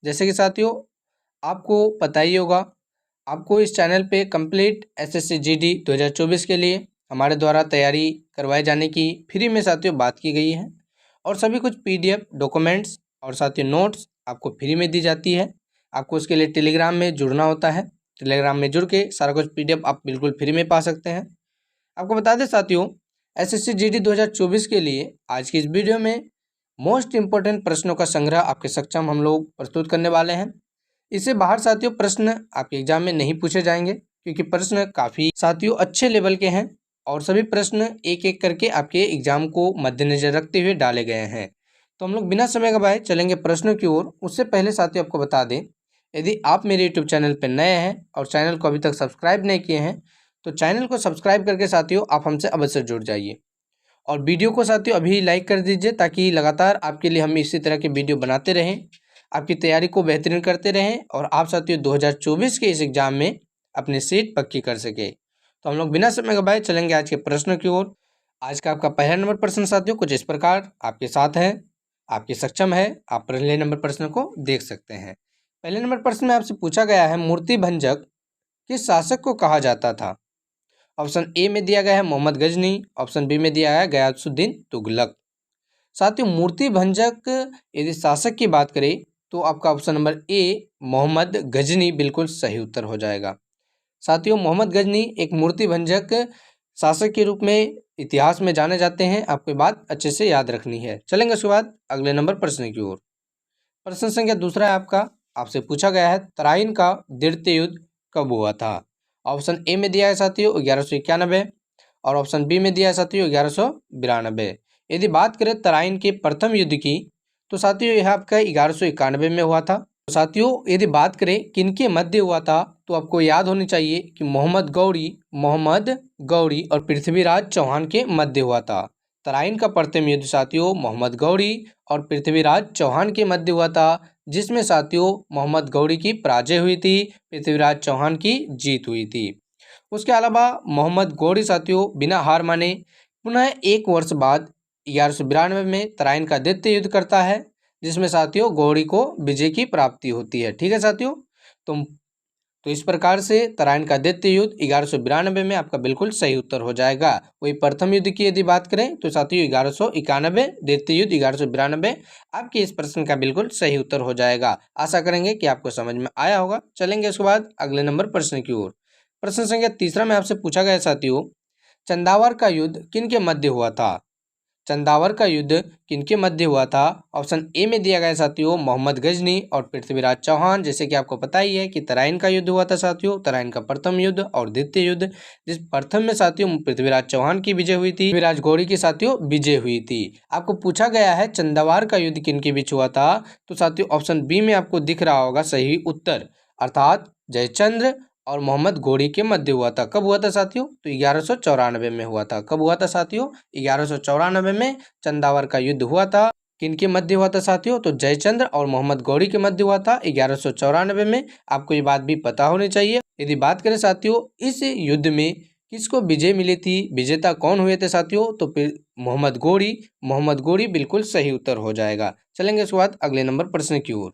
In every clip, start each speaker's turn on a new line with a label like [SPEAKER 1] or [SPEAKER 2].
[SPEAKER 1] जैसे कि साथियों आपको पता ही होगा, आपको इस चैनल पे कंप्लीट एसएससी जीडी 2024 के लिए हमारे द्वारा तैयारी करवाए जाने की फ्री में साथियों बात की गई है और सभी कुछ पीडीएफ डॉक्यूमेंट्स और साथियों नोट्स आपको फ्री में दी जाती है। आपको उसके लिए टेलीग्राम में जुड़ना होता है। टेलीग्राम में जुड़ के सारा कुछ पीडीएफ आप बिल्कुल फ्री में पा सकते हैं। आपको बता दें साथियों, एसएससी जीडी 2024 के लिए आज की इस वीडियो में मोस्ट इंपोर्टेंट प्रश्नों का संग्रह आपके सक्षम हम लोग प्रस्तुत करने वाले हैं। इससे बाहर साथियों प्रश्न आपके एग्जाम में नहीं पूछे जाएंगे, क्योंकि प्रश्न काफ़ी साथियों अच्छे लेवल के हैं और सभी प्रश्न एक एक करके आपके एग्जाम को मद्देनजर रखते हुए डाले गए हैं। तो हम लोग बिना समय गवाए चलेंगे प्रश्नों की ओर। उससे पहले साथियों आपको बता दें, यदि आप मेरे यूट्यूब चैनल पर नए हैं और चैनल को अभी तक सब्सक्राइब नहीं किए हैं तो चैनल को सब्सक्राइब करके साथियों आप हमसे अवश्य जुड़ जाइए और वीडियो को साथियों अभी लाइक कर दीजिए, ताकि लगातार आपके लिए हम इसी तरह के वीडियो बनाते रहें, आपकी तैयारी को बेहतरीन करते रहें और आप साथियों 2024 के इस एग्ज़ाम में अपनी सीट पक्की कर सके। तो हम लोग बिना समय गवाए चलेंगे आज के प्रश्नों की ओर। आज का आपका पहला नंबर प्रश्न साथियों कुछ इस प्रकार आपके साथ है, आपके सक्षम है, आप पहले नंबर प्रश्न को देख सकते हैं। पहले नंबर प्रश्न में आपसे पूछा गया है, मूर्ति भंजक किस शासक को कहा जाता था? ऑप्शन ए में दिया गया है मोहम्मद गजनी, ऑप्शन बी में दिया गया है गयासुद्दीन तुगलक। साथियों मूर्ति भंजक यदि शासक की बात करें तो आपका option number a Mohammad Ghazni बिल्कुल सही उत्तर हो जाएगा। साथियों मोहम्मद गजनी एक मूर्ति भंजक शासक के रूप में इतिहास में जाने जाते हैं। आपको बात अच्छे से याद रखनी है। चलेंगे उसके बाद अगले नंबर प्रश्न की ओर। प्रश्न संख्या दूसरा है आपका, आपसे पूछा गया है तराइन का द्वितीय युद्ध कब हुआ था? ऑप्शन ए में दिया है साथियों 1191 और ऑप्शन बी में दिया है साथियों 1192। यदि बात करें तराइन के प्रथम युद्ध की तो साथियों यह आपका 1191 में हुआ था। तो साथियों यदि बात करें किनके मध्य हुआ था तो आपको याद होनी चाहिए कि मोहम्मद गौरी और पृथ्वीराज चौहान के मध्य हुआ था। तराइन का प्रथम युद्ध साथियों मोहम्मद गौरी और पृथ्वीराज चौहान के मध्य हुआ था, जिसमें साथियों मोहम्मद गौरी की पराजय हुई थी, पृथ्वीराज चौहान की जीत हुई थी। उसके अलावा मोहम्मद गौरी साथियों बिना हार माने पुनः एक वर्ष बाद 1192 में तराइन का द्वितीय युद्ध करता है, जिसमें साथियों गौरी को विजय की प्राप्ति होती है। ठीक है साथियों, तो इस प्रकार से तराइन का द्वितीय युद्ध 1192 में आपका बिल्कुल सही उत्तर हो जाएगा। वही प्रथम युद्ध की यदि बात करें तो साथियों 1191, द्वितीय युद्ध 1192 आपके इस प्रश्न का बिल्कुल सही उत्तर हो जाएगा। आशा करेंगे कि आपको समझ में आया होगा। चलेंगे उसके बाद अगले नंबर प्रश्न की ओर। प्रश्न संख्या तीसरा में आपसे पूछा गया साथियों, चंदावर का युद्ध किनके मध्य हुआ था? चंदावर का युद्ध किनके मध्य हुआ था? ऑप्शन ए में दिया गया साथियों मोहम्मद गजनी और पृथ्वीराज चौहान। जैसे कि आपको पता ही है कि तराइन का युद्ध हुआ था साथियों, तराइन का प्रथम युद्ध और द्वितीय युद्ध, जिस प्रथम में साथियों पृथ्वीराज चौहान की विजय हुई थी, पृथ्वीराज गौरी की साथियों विजय हुई थी। आपको पूछा गया है चंदावर का युद्ध किनके बीच हुआ था, तो साथियों ऑप्शन बी में आपको दिख रहा होगा सही उत्तर, अर्थात जयचंद्र और मोहम्मद गौरी के मध्य हुआ था। कब हुआ था साथियों? तो 1194 में हुआ था। कब हुआ था साथियों? 1194 में चंदावर का युद्ध हुआ था। किनके मध्य हुआ था साथियों? तो जयचंद्र और मोहम्मद गौरी के मध्य हुआ था 1194 में। आपको ये बात भी पता होनी चाहिए। यदि बात करें साथियों इस युद्ध में किसको विजय मिली थी, विजेता कौन हुए थे साथियों? तो मोहम्मद गौरी बिल्कुल सही उत्तर हो जाएगा। चलेंगे उसके बाद अगले नंबर प्रश्न की ओर।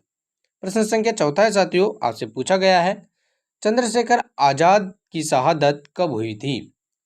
[SPEAKER 1] प्रश्न संख्या चौथा है साथियों, आपसे पूछा गया है चंद्रशेखर आजाद की शहादत कब हुई थी?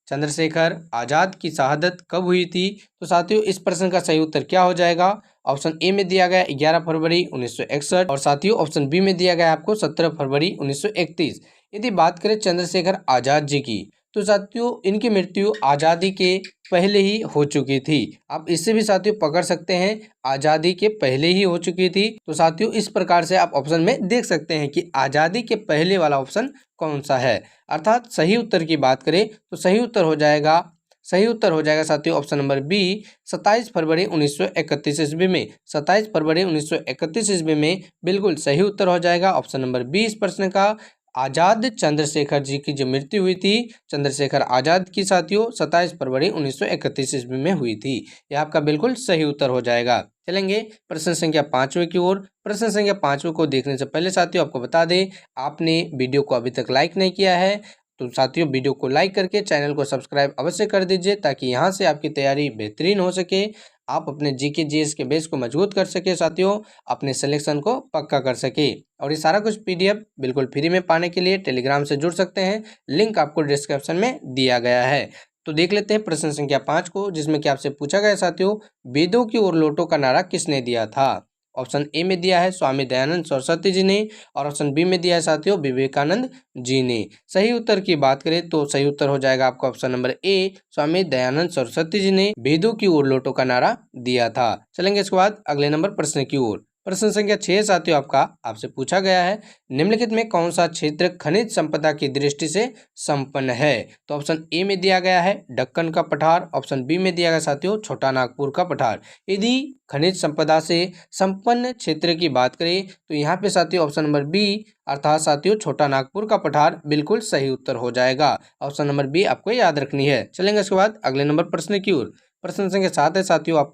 [SPEAKER 1] चंद्रशेखर आजाद की शहादत कब हुई थी? तो साथियों इस प्रश्न का सही उत्तर क्या हो जाएगा? ऑप्शन ए में दिया गया 11 फरवरी 1961 और साथियों ऑप्शन बी में दिया गया आपको 17 फरवरी 1931। यदि बात करें चंद्रशेखर आजाद जी की तो साथियों इनकी मृत्यु आज़ादी के पहले ही हो चुकी थी। आप इससे भी साथियों पकड़ सकते हैं, आज़ादी के पहले ही हो चुकी थी। तो साथियों इस प्रकार से आप ऑप्शन में देख सकते हैं कि आज़ादी के पहले वाला ऑप्शन कौन सा है। अर्थात सही उत्तर की बात करें तो सही उत्तर हो जाएगा साथियों ऑप्शन नंबर बी 27 फरवरी 1931 ईस्वी में। 27 फरवरी 1931 ईस्वी में बिल्कुल सही उत्तर हो जाएगा ऑप्शन नंबर बी इस प्रश्न का। आजाद चंद्रशेखर जी की जो मृत्यु हुई थी, चंद्रशेखर आजाद की साथियों 27 फरवरी 1931 ईस्वी में हुई थी। यह आपका बिल्कुल सही उत्तर हो जाएगा। चलेंगे प्रश्न संख्या 5वें की ओर। प्रश्न संख्या 5वें को देखने से पहले साथियों आपको बता दें, आपने वीडियो को अभी तक लाइक नहीं किया है तो साथियों वीडियो को लाइक करके चैनल को सब्सक्राइब अवश्य कर दीजिए, ताकि यहाँ से आपकी तैयारी बेहतरीन हो सके। आप अपने जीके जीएस के बेस को मजबूत कर सके साथियों, अपने सिलेक्शन को पक्का कर सके। और ये सारा कुछ पीडीएफ बिल्कुल फ्री में पाने के लिए टेलीग्राम से जुड़ सकते हैं, लिंक आपको डिस्क्रिप्शन में दिया गया है। तो देख लेते हैं प्रश्न संख्या 5 को, जिसमें कि आपसे पूछा गया साथियों, वेदों की ओर लौटो का नारा किसने दिया था। ऑप्शन ए में दिया है स्वामी दयानंद सरस्वती जी ने, और ऑप्शन बी में दिया है साथियों विवेकानंद जी ने। सही उत्तर की बात करें तो सही उत्तर हो जाएगा आपका ऑप्शन नंबर ए, स्वामी दयानंद सरस्वती जी ने वेदों की ओर लौटो का नारा दिया था। चलेंगे इसके बाद अगले नंबर प्रश्न की ओर। प्रश्न संख्या 6 साथियों आपसे पूछा गया है, निम्नलिखित में कौन सा क्षेत्र खनिज संपदा की दृष्टि से संपन्न है। तो ऑप्शन ए में दिया गया है दक्कन का पठार, ऑप्शन बी में दिया गया साथियों छोटा नागपुर का पठार। यदि खनिज संपदा से संपन्न क्षेत्र की बात करें तो यहाँ पे साथियों ऑप्शन नंबर बी अर्थात साथियों छोटा नागपुर का पठार बिल्कुल सही उत्तर हो जाएगा। ऑप्शन नंबर बी आपको याद रखनी है। चलेंगे इसके बाद अगले नंबर प्रश्न की ओर। प्रश्न संख्या 7 है साथियों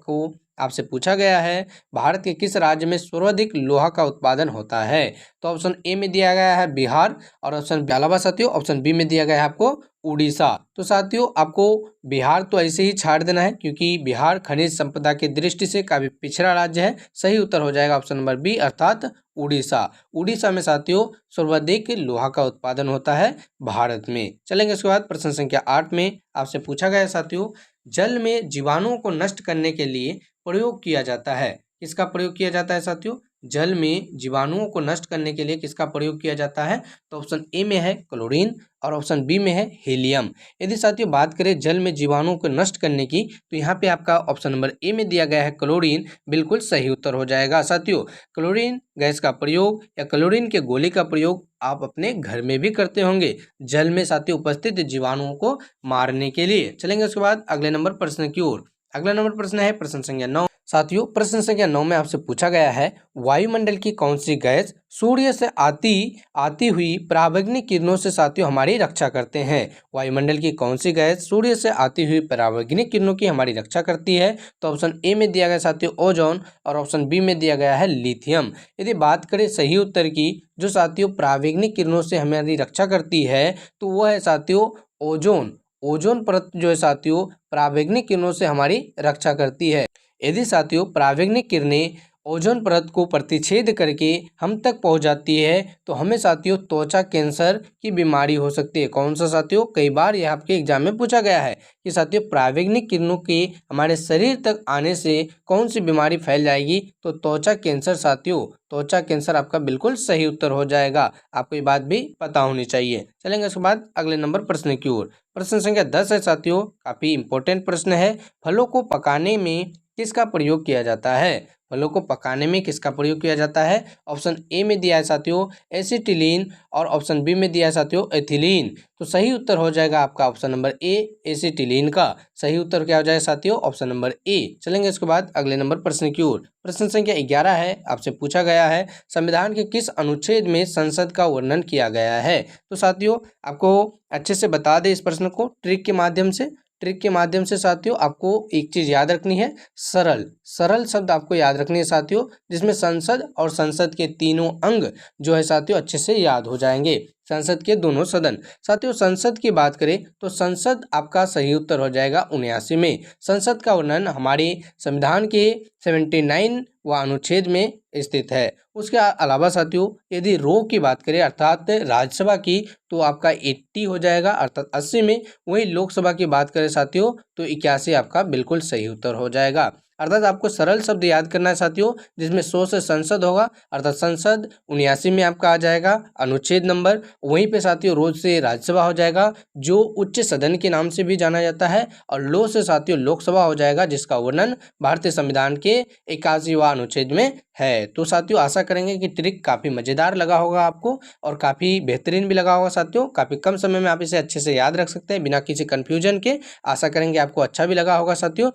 [SPEAKER 1] आपसे पूछा गया है, भारत के किस राज्य में सर्वाधिक लोहा का उत्पादन होता है। तो ऑप्शन ए में दिया गया है बिहार, और ऑप्शन अलावा साथियों ऑप्शन बी में दिया गया है आपको उड़ीसा। तो साथियों आपको बिहार तो ऐसे ही छाड़ देना है, क्योंकि बिहार खनिज संपदा की दृष्टि से काफी पिछड़ा राज्य है। सही उत्तर हो जाएगा ऑप्शन नंबर बी अर्थात उड़ीसा। उड़ीसा में साथियों सर्वाधिक लोहा का उत्पादन होता है भारत में। चलेंगे उसके बाद प्रश्न संख्या 8 में आपसे पूछा गया है साथियों, जल में जीवाणुओं को नष्ट करने के लिए प्रयोग किया जाता है। किसका प्रयोग किया जाता है साथियों, जल में जीवाणुओं को नष्ट करने के लिए किसका प्रयोग किया जाता है। तो ऑप्शन ए में है क्लोरीन, और ऑप्शन बी में है हीलियम। यदि साथियों बात करें जल में जीवाणुओं को नष्ट करने की, तो यहाँ पे आपका ऑप्शन नंबर ए में दिया गया है क्लोरीन बिल्कुल सही उत्तर हो जाएगा। साथियों क्लोरीन गैस का प्रयोग या क्लोरीन के गोले का प्रयोग आप अपने घर में भी करते होंगे, जल में साथियों उपस्थित जीवाणुओं को मारने के लिए। चलेंगे उसके बाद अगले नंबर प्रश्न की ओर। अगला नंबर प्रश्न है प्रश्न संख्या 9 साथियों। प्रश्न संख्या 9 में आपसे पूछा गया है, वायुमंडल की कौन सी गैस सूर्य से आती हुई पराबैंगनी किरणों से साथियों हमारी रक्षा करते हैं। वायुमंडल की कौन सी गैस सूर्य से आती हुई पराबैंगनी किरणों की हमारी रक्षा करती है। तो ऑप्शन ए में दिया गया साथियों ओजोन, और ऑप्शन बी में दिया गया है लिथियम। यदि बात करें सही उत्तर की, जो साथियों पराबैंगनी किरणों से हमारी रक्षा करती है, तो वो है साथियों ओजोन। ओजोन परत जो है साथियों पराबैंगनी किरणों से हमारी रक्षा करती है। यदि साथियों पराबैंगनी किरणें ओजोन परत को प्रतिच्छेद करके हम तक पहुंच जाती है, तो हमें साथियों त्वचा कैंसर की बीमारी हो सकती है। कौन सा साथियों, कई बार यह आपके एग्जाम में पूछा गया है कि साथियों पराबैंगनी किरणों के हमारे शरीर तक आने से कौन सी बीमारी फैल जाएगी। तो त्वचा कैंसर साथियों, त्वचा कैंसर आपका बिल्कुल सही उत्तर हो जाएगा। आपको ये बात भी पता होनी चाहिए। चलेंगे उसके बाद अगले नंबर प्रश्न की ओर। प्रश्न संख्या 10 है साथियों, काफी इंपॉर्टेंट प्रश्न है, फलों को पकाने में किसका प्रयोग किया जाता है। फलों को पकाने में किसका प्रयोग किया जाता है। ऑप्शन ए में दिया है साथियों एसिटिलीन, और ऑप्शन बी में दिया है साथियों एथिलीन। तो सही उत्तर हो जाएगा आपका ऑप्शन नंबर ए एसिटिलीन का। सही उत्तर क्या हो जाएगा साथियों, ऑप्शन नंबर ए। चलेंगे इसके बाद अगले नंबर प्रश्न की ओर। प्रश्न संख्या 11 है, आपसे पूछा गया है, संविधान के किस अनुच्छेद में संसद का वर्णन किया गया है। तो साथियों आपको अच्छे से बता दें इस प्रश्न को ट्रिक के माध्यम से साथियों आपको एक चीज याद रखनी है, सरल शब्द आपको याद रखनी है साथियों, जिसमें संसद और संसद के तीनों अंग जो है साथियों अच्छे से याद हो जाएंगे। संसद के दोनों सदन। साथियों संसद की बात करें तो संसद आपका सही उत्तर हो जाएगा 79 में। संसद का वर्णन हमारे संविधान के 79 व अनुच्छेद में स्थित है। उसके अलावा साथियों यदि रो की बात करें अर्थात राज्यसभा की, तो आपका 80 हो जाएगा अर्थात 80 में। वही लोकसभा की बात करें साथियों तो 81 आपका बिल्कुल सही उत्तर हो जाएगा। अर्थात आपको सरल शब्द याद करना है साथियों, जिसमें 100 से संसद होगा, अर्थात संसद 79 में आपका आ जाएगा अनुच्छेद नंबर। वहीं पे साथियों रोज से राज्यसभा हो जाएगा, जो उच्च सदन के नाम से भी जाना जाता है, और लो से साथियों लोकसभा हो जाएगा, जिसका वर्णन भारतीय संविधान के 81वां अनुच्छेद में है। तो साथियों आशा करेंगे कि ट्रिक काफी मजेदार लगा होगा आपको, और काफी बेहतरीन भी लगा होगा साथियों। काफी कम समय में आप इसे अच्छे से याद रख सकते हैं बिना किसी कंफ्यूजन के। आशा करेंगे आपको अच्छा भी लगा होगा साथियों।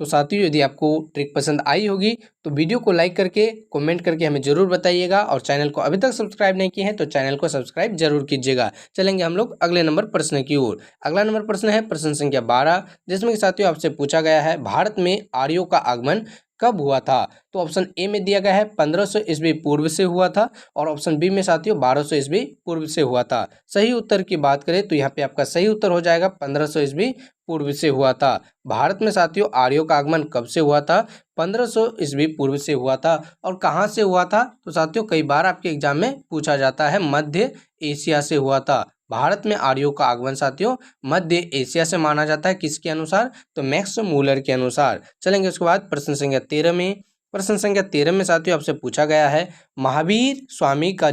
[SPEAKER 1] तो साथियों यदि आपको ट्रिक पसंद आई होगी तो वीडियो को लाइक करके कमेंट करके हमें जरूर बताइएगा, और चैनल को अभी तक सब्सक्राइब नहीं किए हैं तो चैनल को सब्सक्राइब जरूर कीजिएगा। चलेंगे हम लोग अगले नंबर प्रश्न की ओर। अगला नंबर प्रश्न है प्रश्न संख्या 12, जिसमें साथियों आपसे पूछा गया है, भारत में आर्यों का आगमन कब हुआ था? तो ऑप्शन ए में दिया गया है 1500 ईस्वी पूर्व से हुआ था और ऑप्शन बी में साथियों 1200 ईस्वी पूर्व से हुआ था। सही उत्तर की बात करें तो यहाँ पे आपका सही उत्तर हो जाएगा 1500 ईस्वी पूर्व से हुआ था। भारत में साथियों आर्यों का आगमन कब से हुआ था? 1500 ईस्वी पूर्व से हुआ था। और कहाँ से हुआ था? तो साथियों कई बार आपके एग्जाम में पूछा जाता है, मध्य एशिया से हुआ था। भारत में आर्यों का आगमन साथियों मध्य एशिया से माना जाता है। किसके अनुसार? तो मैक्स मूलर के अनुसार। चलेंगे उसके बाद प्रश्न संख्या 13 में। प्रश्न संख्या 13 में साथियों आपसे पूछा गया है महावीर स्वामी का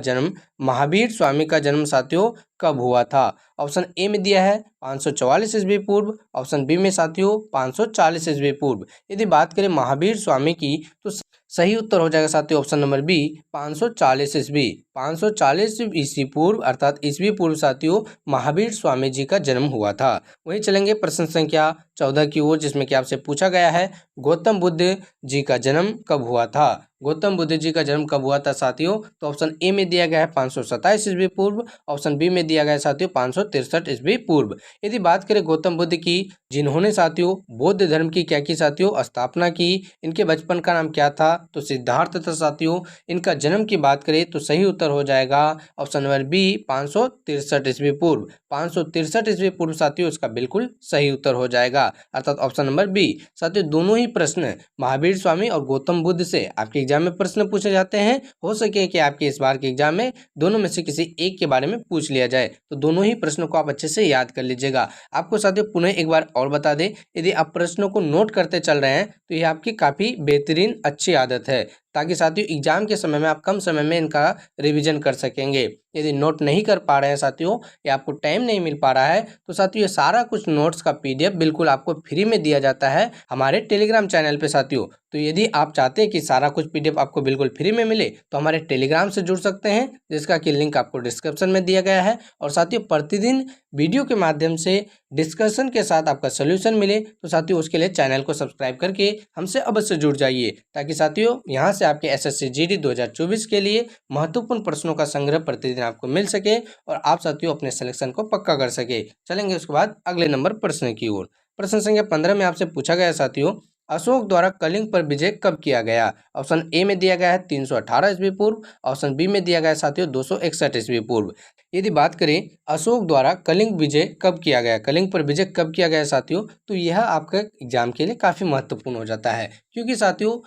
[SPEAKER 1] जन्म साथियों कब हुआ था? ऑप्शन ए में दिया है 544 ईस्वी पूर्व, ऑप्शन बी में साथियों 540 ईस्वी पूर्व। यदि बात करें महावीर स्वामी की तो सही उत्तर हो जाएगा साथियों ऑप्शन नंबर बी 540 ईस्वी। 540 ईस्वी पूर्व अर्थात ईस्वी पूर्व साथियों महावीर स्वामी जी का जन्म हुआ था। वहीं चलेंगे प्रश्न संख्या 14 की ओर, जिसमें कि आपसे पूछा गया है गौतम बुद्ध जी का जन्म कब हुआ था? गौतम बुद्ध जी का जन्म कब हुआ था साथियों? तो ऑप्शन ए में दिया गया है 527 ईस्वी पूर्व, ऑप्शन बी में दिया गया है साथियों 563 ईस्वी पूर्व। यदि बात करें गौतम बुद्ध की, जिन्होंने साथियों बौद्ध धर्म की क्या की साथियों? स्थापना की। इनके बचपन का नाम क्या था? तो सिद्धार्थ था साथियों। इनका जन्म की बात करें तो सही उत्तर हो जाएगा ऑप्शन नंबर बी 563 ईस्वी पूर्व। 563 ईस्वी पूर्व साथियों इसका बिल्कुल सही उत्तर हो जाएगा, अर्थात ऑप्शन नंबर बी। साथियों दोनों ही प्रश्न महावीर स्वामी और गौतम बुद्ध से आपके एग्जाम में प्रश्न पूछे जाते हैं। हो सके कि आपके इस बार के एग्जाम में दोनों में से किसी एक के बारे में पूछ लिया जाए, तो दोनों ही प्रश्नों को आप अच्छे से याद कर लीजिएगा। आपको साथियों पुनः एक बार और बता दें, यदि आप प्रश्नों को नोट करते चल रहे हैं तो यह आपकी काफ़ी बेहतरीन अच्छी आदत है, ताकि साथियों एग्जाम के समय में आप कम समय में इनका रिवीजन कर सकेंगे। यदि नोट नहीं कर पा रहे हैं साथियों या आपको टाइम नहीं मिल पा रहा है तो साथियों ये सारा कुछ नोट्स का पीडीएफ बिल्कुल आपको फ्री में दिया जाता है हमारे टेलीग्राम चैनल पे साथियों। तो यदि आप चाहते हैं कि सारा कुछ पीडीएफ आपको बिल्कुल फ्री में मिले तो हमारे टेलीग्राम से जुड़ सकते हैं, जिसका कि लिंक आपको डिस्क्रिप्शन में दिया गया है। और साथियों प्रतिदिन वीडियो के माध्यम से डिस्कशन के साथ आपका सोल्यूशन मिले तो साथियों उसके लिए चैनल को सब्सक्राइब करके हमसे अवश्य जुड़ जाइए, ताकि साथियों यहाँ से आपके एसएससी जीडी 2024 के लिए महत्वपूर्ण प्रश्नों का संग्रह प्रतिदिन आपको मिल सके और आप साथियों अपने सिलेक्शन को पक्का कर सके। चलेंगे उसके बाद अगले नंबर प्रश्न की ओर। प्रश्न संख्या 15 में आपसे पूछा गया साथियों अशोक द्वारा कलिंग पर विजय कब किया गया? ऑप्शन ए में दिया गया है 318 ईस्वी पूर्व, ऑप्शन बी में दिया गया है साथियों 261 ईस्वी पूर्व। यदि बात करें अशोक द्वारा कलिंग विजय कब किया गया, कलिंग पर विजय कब किया गया साथियों, तो यह आपके एग्जाम के लिए काफी महत्वपूर्ण हो जाता है, क्योंकि साथियों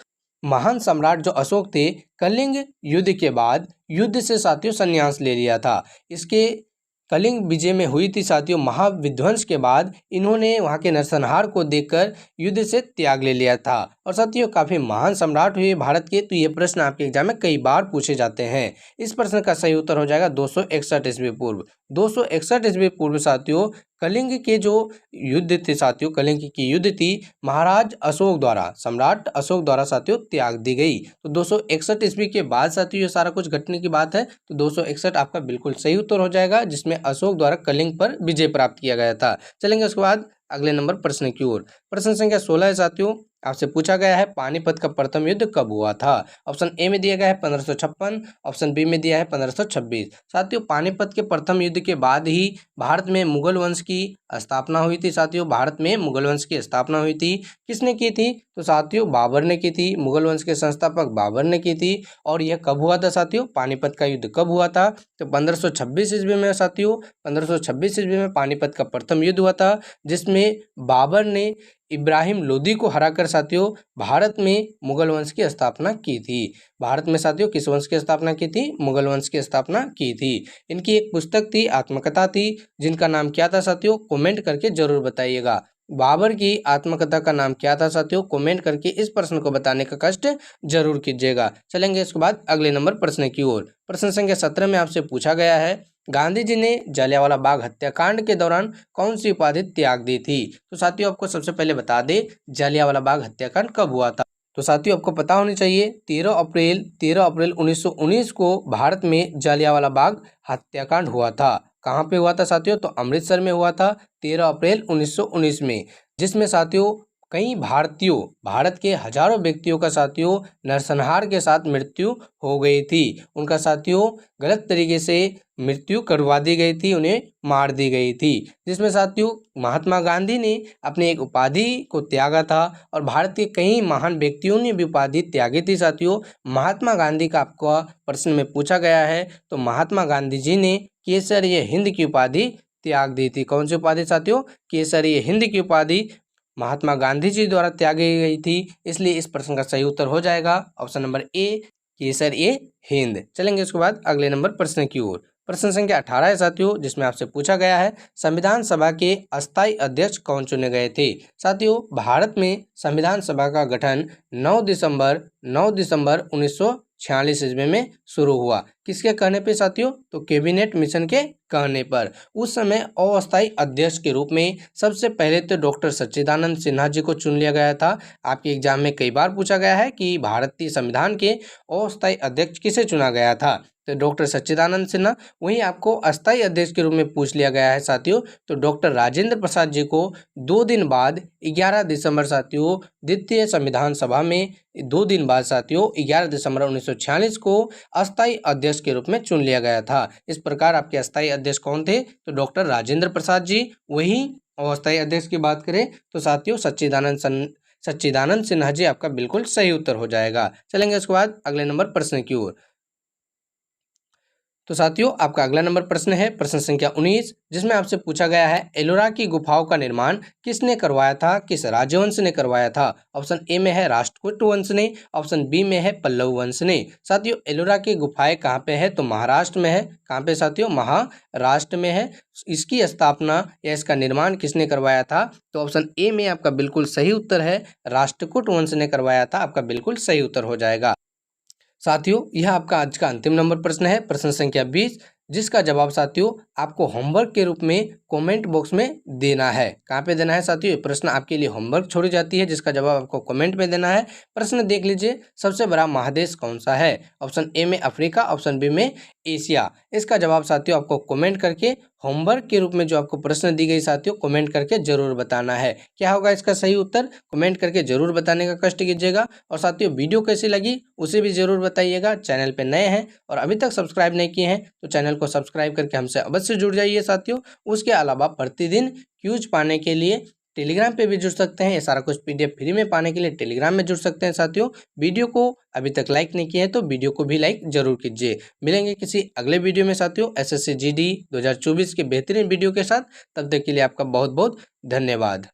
[SPEAKER 1] महान सम्राट जो अशोक थे कलिंग युद्ध के बाद युद्ध से साथियों संन्यास ले लिया था। इसके कलिंग विजय में हुई थी साथियों महाविध्वंस के बाद इन्होंने वहां के नरसंहार को देखकर युद्ध से त्याग ले लिया था। और साथियों काफी महान सम्राट हुए भारत के, तो ये प्रश्न आपके एग्जाम में कई बार पूछे जाते हैं। इस प्रश्न का सही उत्तर हो जाएगा 261 ईस्वी पूर्व। 261 ईस्वी पूर्व साथियों कलिंग के जो युद्ध थे साथियों, कलिंग की युद्ध थी महाराज अशोक द्वारा, सम्राट अशोक द्वारा साथियों त्याग दी गई। तो 261 ईस्वी के बाद साथियों ये सारा कुछ घटने की बात है, तो 261 आपका बिल्कुल सही उत्तर हो जाएगा, जिसमें अशोक द्वारा कलिंग पर विजय प्राप्त किया गया था। चलेंगे उसके बाद अगले नंबर प्रश्न की ओर। प्रश्न संख्या 16 है साथियों, आपसे पूछा गया है पानीपत का प्रथम युद्ध कब हुआ था? ऑप्शन ए में दिया गया है 1556, ऑप्शन बी में दिया है 1526। साथियों पानीपत के प्रथम युद्ध के बाद ही भारत में मुगल वंश की स्थापना हुई थी। साथियों भारत में मुगल वंश की स्थापना हुई थी, किसने की थी? तो साथियों बाबर ने की थी, मुगल वंश के संस्थापक बाबर ने की थी। और यह कब हुआ था साथियों, पानीपत का युद्ध कब हुआ था? तो 1526 ईस्वी में साथियों, 1526 ईस्वी में पानीपत का प्रथम युद्ध हुआ था, जिसमें बाबर ने इब्राहिम लोदी को हराकर साथियों भारत में मुगल वंश की स्थापना की थी। भारत में साथियों किस वंश की स्थापना की थी? मुगल वंश की स्थापना की थी। इनकी एक पुस्तक थी, आत्मकथा थी, जिनका नाम क्या था साथियों? कमेंट करके जरूर बताइएगा। बाबर की आत्मकथा का नाम क्या था साथियों? कमेंट करके इस प्रश्न को बताने का कष्ट जरूर कीजिएगा। चलेंगे इसके बाद अगले नंबर प्रश्न की ओर। प्रश्न संख्या 17 में आपसे पूछा गया है गांधी जी ने जलियांवाला बाग हत्याकांड के दौरान कौन सी उपाधि त्याग दी थी? तो साथियों आपको सबसे पहले बता दें जलियांवाला बाग हत्याकांड कब हुआ था। तो साथियों आपको पता होनी चाहिए 13 अप्रैल 1919 को भारत में जलियांवाला बाग हत्याकांड हुआ था। कहाँ पे हुआ था साथियों? तो अमृतसर में हुआ था 13 अप्रैल 1919 में, जिसमें साथियों कई भारत के हजारों व्यक्तियों का साथियों नरसंहार के साथ मृत्यु हो गई थी। उनका साथियों गलत तरीके से मृत्यु करवा दी गई थी, उन्हें मार दी गई थी। जिसमें साथियों महात्मा गांधी ने अपनी एक उपाधि को त्यागा था और भारत के कई महान व्यक्तियों ने भी उपाधि त्यागी थी। साथियों महात्मा गांधी का आपका प्रश्न में पूछा गया है, तो महात्मा गांधी जी ने केसरीय हिंद की उपाधि त्याग दी थी। कौन सी उपाधि साथियों? केसरीय हिंद की उपाधि महात्मा गांधी जी द्वारा त्यागी गई थी। इसलिए इस प्रश्न का सही उत्तर हो जाएगा ऑप्शन नंबर ए, केसरीय हिंद। चलेंगे उसके बाद अगले नंबर प्रश्न की ओर। प्रश्न संख्या 18 है साथियों, जिसमें आपसे पूछा गया है संविधान सभा के अस्थायी अध्यक्ष कौन चुने गए थे। साथियों भारत में संविधान सभा का गठन 9 दिसंबर 1946 ईस्वी में शुरू हुआ। किसके कहने पे साथियों? तो कैबिनेट मिशन के कहने पर। उस समय अस्थायी अध्यक्ष के रूप में सबसे पहले तो डॉक्टर सच्चिदानंद सिन्हा जी को चुन लिया गया था। आपके एग्जाम में कई बार पूछा गया है कि भारतीय संविधान के अस्थायी अध्यक्ष किसे चुना गया था, तो डॉक्टर सच्चिदानंद सिन्हा। वहीं आपको अस्थायी अध्यक्ष के रूप में पूछ लिया गया है साथियों, तो डॉक्टर राजेंद्र प्रसाद जी को 2 दिन बाद 11 दिसंबर साथियों द्वितीय संविधान सभा में 2 दिन बाद साथियों 11 दिसंबर 1946 को अस्थायी अध्यक्ष के रूप में चुन लिया गया था। इस प्रकार आपके अस्थायी अध्यक्ष कौन थे? तो डॉक्टर राजेंद्र प्रसाद जी। वहीं अस्थायी अध्यक्ष की बात करें तो साथियों सच्चिदानंद सिन्हा जी आपका बिल्कुल सही उत्तर हो जाएगा। चलेंगे उसके बाद अगले नंबर प्रश्न की ओर। तो साथियों आपका अगला नंबर प्रश्न है प्रश्न संख्या 19, जिसमें आपसे पूछा गया है एलोरा की गुफाओं का निर्माण किसने करवाया था, किस राजवंश ने करवाया था। ऑप्शन ए में है राष्ट्रकूट वंश ने, ऑप्शन बी में है पल्लव वंश ने। साथियों एलोरा की गुफाएं कहाँ पे है? तो महाराष्ट्र में है। कहाँ पे साथियों? महाराष्ट्र में है। इसकी स्थापना या इसका निर्माण किसने करवाया था? तो ऑप्शन ए में आपका बिल्कुल सही उत्तर है, राष्ट्रकूट वंश ने करवाया था। आपका बिल्कुल सही उत्तर हो जाएगा। साथियों यह आपका आज का अंतिम नंबर प्रश्न है प्रश्न संख्या 20, जिसका जवाब साथियों आपको होमवर्क के रूप में कमेंट बॉक्स में देना है। कहाँ पे देना है साथियों? ये प्रश्न आपके लिए होमवर्क छोड़ी जाती है, जिसका जवाब आपको कमेंट में देना है। प्रश्न देख लीजिए, सबसे बड़ा महादेश कौन सा है? ऑप्शन ए में अफ्रीका, ऑप्शन बी में एशिया। इसका जवाब साथियों आपको कमेंट करके होमवर्क के रूप में जो आपको प्रश्न दी गई साथियों कमेंट करके जरूर बताना है। क्या होगा इसका सही उत्तर? कमेंट करके जरूर बताने का कष्ट कीजिएगा। और साथियों वीडियो कैसी लगी उसे भी जरूर बताइएगा। चैनल पे नए हैं और अभी तक सब्सक्राइब नहीं किए हैं तो चैनल को सब्सक्राइब करके हमसे अवश्य जुड़ जाइए साथियों। उसके अलावा प्रतिदिन क्यूज पाने के लिए टेलीग्राम पे भी जुड़ सकते हैं। ये सारा कुछ पीडीएफ फ्री में पाने के लिए टेलीग्राम में जुड़ सकते हैं साथियों। वीडियो को अभी तक लाइक नहीं किया है तो वीडियो को भी लाइक जरूर कीजिए। मिलेंगे किसी अगले वीडियो में साथियों एसएससी जीडी 2024 के बेहतरीन वीडियो के साथ। तब तक के लिए आपका बहुत बहुत धन्यवाद।